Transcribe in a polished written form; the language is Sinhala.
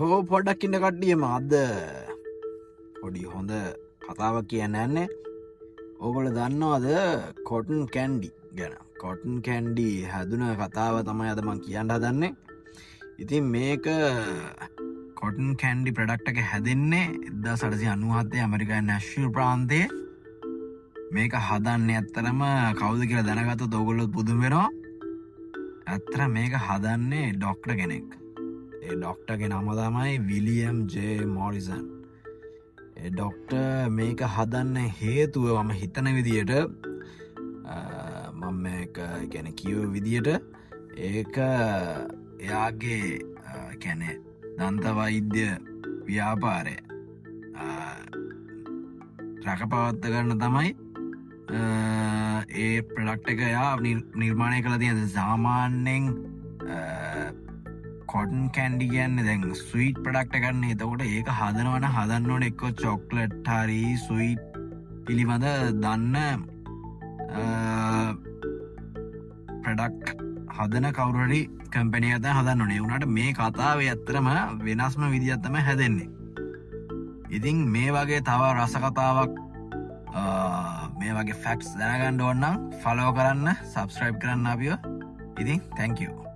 හෝ පොඩක් ඉන්න කට්ටියම අද පොඩි හොඳ කතාවක් කියන්න ඇන්නේ ඕගොල දන්නවාද කොටන් කැන්ඩි ගැන කොටන් කැන්ඩි හැදුන කතාව තමයි අදමං කියන්න හදන්නේ. ඉතින් මේක කොටන් කැන්ඩි ප්‍රඩක්්ක හැදෙන්නේ 1997 ඇමරිකා නැශ්ල් ප්‍රාන්තය මේක හදන්න ඇත්තරම කවුද කියලා දැනගත දොගොල්ලොත් පුදුම වෙනවා. ඇත්තර මේක හදන්නේ ඩොක්ටර් කෙනෙක්. ඒ ඩොක්ටර්ගේ නම තමයි විලියම් ජේ මෝරිසන්. ඩොක්ටර් මේක හදන්න හේතුව මම හිතන විදියට මම ගැන කියව විදියට ඒක එයාගේ කැනෙ දන්තවෛද්‍ය ව්‍යාපාරය රැකපවත්ත කරන්න තමයි ඒ ප්‍රඩක්ට එක යා නිර්මාණය කළ තියද සාමාන්‍යෙන් කොටන් කැන්ඩි කියන්න දැන් ස්වීට් ප්‍රඩක්ට කරන්න එතකොට ඒක හදනවන හදන්න ඕන එක්කො චොක්ලට් හරි ස්වීට් පිළිබඳ දන්න ප්‍රඩක්් හදන කවුරරි කම්පැනිය අත හදන්න ඕනේ වුණට මේ කතාව ඇත්තරම වෙනස්ම විදිහත්තම හැදෙන්නේ. ඉතින් මේ වගේ තව රසකතාවක් මේ වගේ ෆැක්ස් දැනගණ්ඩ ඕන්නම් ෆලෝ කරන්න සබස්ක්‍රයිබ් කරන්න අපිෝ. ඉතින් තැංකෝ.